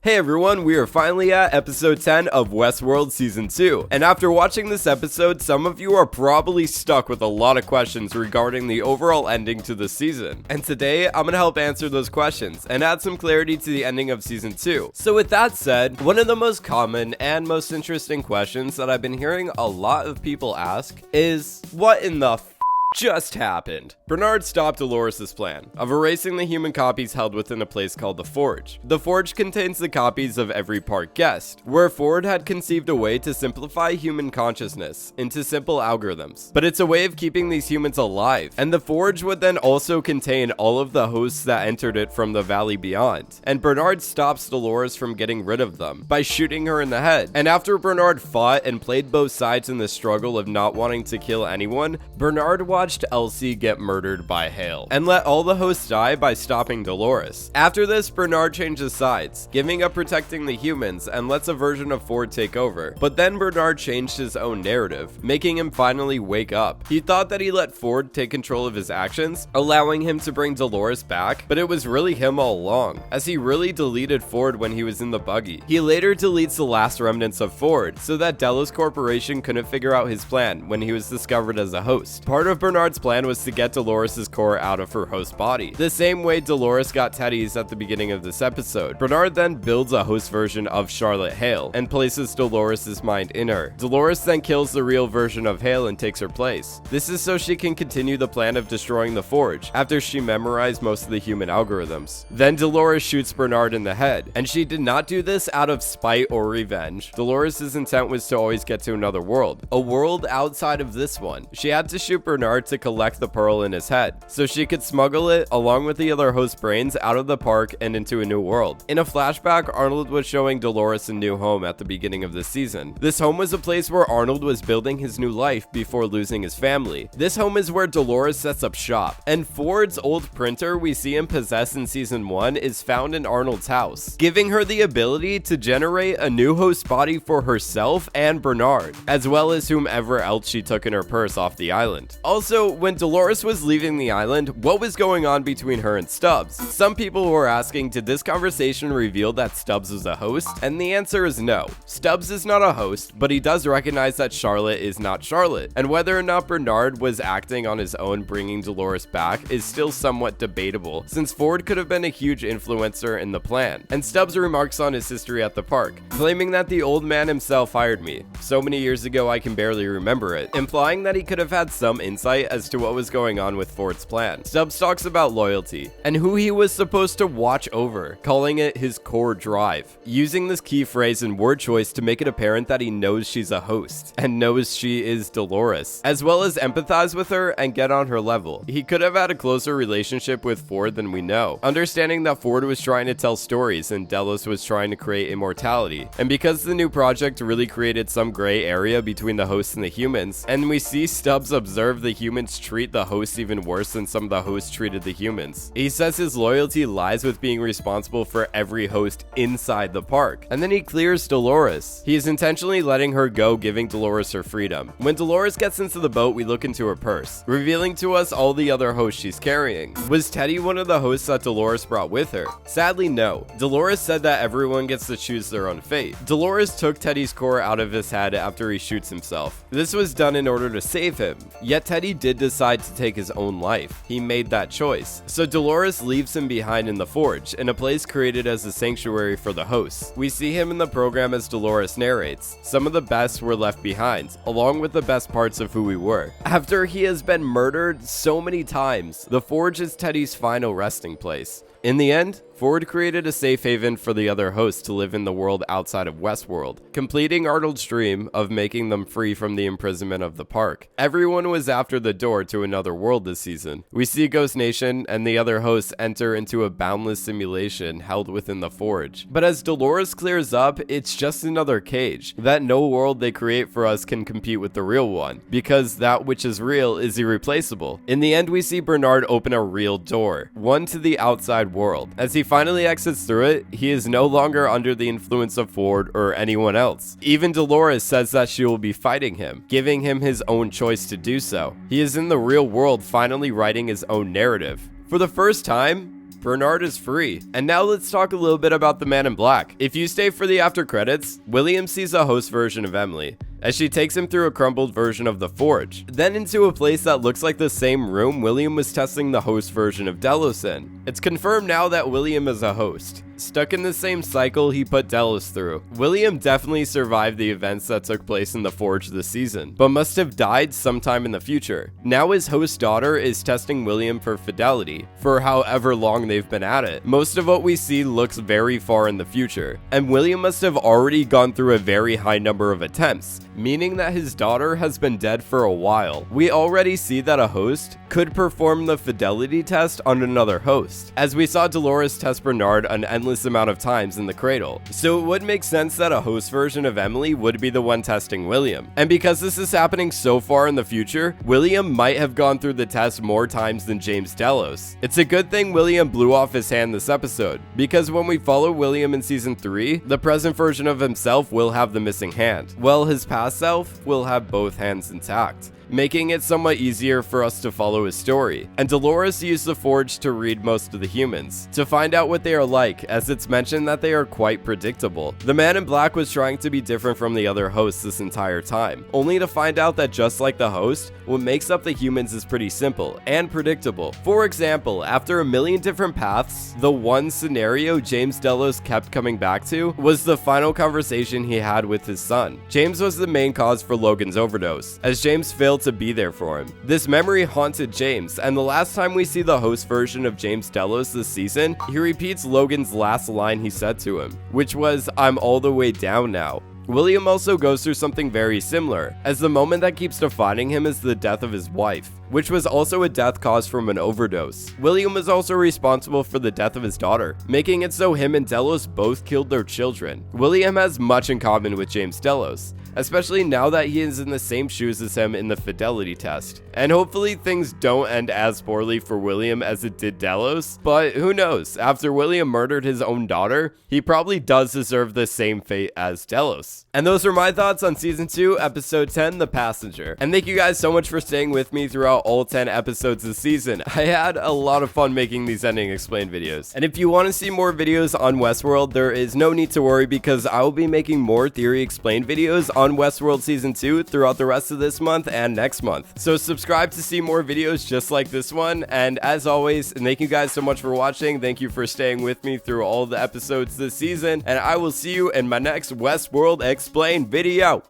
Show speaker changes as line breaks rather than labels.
Hey everyone, we are finally at episode 10 of Westworld Season 2, and after watching this episode, some of you are probably stuck with a lot of questions regarding the overall ending to the season. And today, I'm gonna help answer those questions and add some clarity to the ending of Season 2. So with that said, one of the most common and most interesting questions that I've been hearing a lot of people ask is, what in the just happened? Bernard stopped Dolores' plan of erasing the human copies held within a place called the Forge. The Forge contains the copies of every park guest, where Ford had conceived a way to simplify human consciousness into simple algorithms. But it's a way of keeping these humans alive, and the Forge would then also contain all of the hosts that entered it from the valley beyond. And Bernard stops Dolores from getting rid of them by shooting her in the head. And after Bernard fought and played both sides in the struggle of not wanting to kill anyone, Bernard watched Elsie get murdered by Hale and let all the hosts die by stopping Dolores. After this, Bernard changes sides, giving up protecting the humans and lets a version of Ford take over. But then Bernard changed his own narrative, making him finally wake up. He thought that he let Ford take control of his actions, allowing him to bring Dolores back, but it was really him all along, as he really deleted Ford when he was in the buggy. He later deletes the last remnants of Ford, so that Delos Corporation couldn't figure out his plan when he was discovered as a host. Part of Bernard's plan was to get Dolores' core out of her host body, the same way Dolores got Teddy's at the beginning of this episode. Bernard then builds a host version of Charlotte Hale and places Dolores' mind in her. Dolores then kills the real version of Hale and takes her place. This is so she can continue the plan of destroying the Forge after she memorized most of the human algorithms. Then Dolores shoots Bernard in the head, and she did not do this out of spite or revenge. Dolores' intent was to always get to another world, a world outside of this one. She had to shoot Bernard to collect the pearl in his head, so she could smuggle it along with the other host brains out of the park and into a new world. In a flashback, Arnold was showing Dolores a new home at the beginning of this season. This home was a place where Arnold was building his new life before losing his family. This home is where Dolores sets up shop, and Ford's old printer we see him possess in season 1 is found in Arnold's house, giving her the ability to generate a new host body for herself and Bernard, as well as whomever else she took in her purse off the island. Also, when Dolores was leaving the island, what was going on between her and Stubbs? Some people were asking, did this conversation reveal that Stubbs was a host? And the answer is no. Stubbs is not a host, but he does recognize that Charlotte is not Charlotte. And whether or not Bernard was acting on his own bringing Dolores back is still somewhat debatable, since Ford could have been a huge influencer in the plan. And Stubbs remarks on his history at the park, claiming that the old man himself hired me. So many years ago I can barely remember it, implying that he could have had some insight as to what was going on with Ford's plan. Stubbs talks about loyalty and who he was supposed to watch over, calling it his core drive, using this key phrase and word choice to make it apparent that he knows she's a host and knows she is Dolores, as well as empathize with her and get on her level. He could have had a closer relationship with Ford than we know, understanding that Ford was trying to tell stories and Delos was trying to create immortality. And because the new project really created some gray area between the hosts and the humans, and we see Stubbs observe the humans treat the hosts even worse than some of the hosts treated the humans. He says his loyalty lies with being responsible for every host inside the park. And then he clears Dolores. He is intentionally letting her go, giving Dolores her freedom. When Dolores gets into the boat, we look into her purse, revealing to us all the other hosts she's carrying. Was Teddy one of the hosts that Dolores brought with her? Sadly, no. Dolores said that everyone gets to choose their own fate. Dolores took Teddy's core out of his head after he shoots himself. This was done in order to save him, yet Teddy did decide to take his own life. He made that choice. So Dolores leaves him behind in the Forge, in a place created as a sanctuary for the hosts. We see him in the program as Dolores narrates, some of the best were left behind, along with the best parts of who we were. After he has been murdered so many times, the Forge is Teddy's final resting place. In the end, Ford created a safe haven for the other hosts to live in the world outside of Westworld, completing Arnold's dream of making them free from the imprisonment of the park. Everyone was after the door to another world this season. We see Ghost Nation and the other hosts enter into a boundless simulation held within the Forge. But as Dolores clears up, it's just another cage. That no world they create for us can compete with the real one, because that which is real is irreplaceable. In the end, we see Bernard open a real door, one to the outside world. As he finally exits through it, he is no longer under the influence of Ford or anyone else. Even Dolores says that she will be fighting him, giving him his own choice to do so. He is in the real world, finally writing his own narrative. For the first time, Bernard is free. And now let's talk a little bit about the Man in Black. If you stay for the after credits, William sees a host version of Emily as she takes him through a crumbled version of the Forge, then into a place that looks like the same room William was testing the host version of Delos in. It's confirmed now that William is a host, stuck in the same cycle he put Delos through. William definitely survived the events that took place in the Forge this season, but must have died sometime in the future. Now his host daughter is testing William for fidelity, for however long they've been at it. Most of what we see looks very far in the future, and William must have already gone through a very high number of attempts, meaning that his daughter has been dead for a while. We already see that a host could perform the fidelity test on another host, as we saw Dolores test Bernard an endless amount of times in the cradle. So it would make sense that a host version of Emily would be the one testing William. And because this is happening so far in the future, William might have gone through the test more times than James Delos. It's a good thing William blew off his hand this episode, because when we follow William in season 3, the present version of himself will have the missing hand, while his past self will have both hands intact, making it somewhat easier for us to follow his story. And Dolores used the Forge to read most of the humans, to find out what they are like, as it's mentioned that they are quite predictable. The Man in Black was trying to be different from the other hosts this entire time, only to find out that just like the host, what makes up the humans is pretty simple and predictable. For example, after a million different paths, the one scenario James Delos kept coming back to was the final conversation he had with his son. James was the main cause for Logan's overdose, as James failed to be there for him. This memory haunted James, and the last time we see the host version of James Delos this season, he repeats Logan's last line he said to him, which was, "I'm all the way down now." William also goes through something very similar, as the moment that keeps defining him is the death of his wife, which was also a death caused from an overdose. William was also responsible for the death of his daughter, making it so him and Delos both killed their children. William has much in common with James Delos, especially now that he is in the same shoes as him in the fidelity test. And hopefully things don't end as poorly for William as it did Delos, but who knows, after William murdered his own daughter, he probably does deserve the same fate as Delos. And those are my thoughts on season 2, episode 10, The Passenger. And thank you guys so much for staying with me throughout all 10 episodes this season. I had a lot of fun making these ending explain videos. And if you want to see more videos on Westworld, there is no need to worry, because I will be making more theory explained videos on Westworld season 2 throughout the rest of this month and next month. So subscribe to see more videos just like this one. And as always, thank you guys so much for watching. Thank you for staying with me through all the episodes this season, and I will see you in my next Westworld explain video.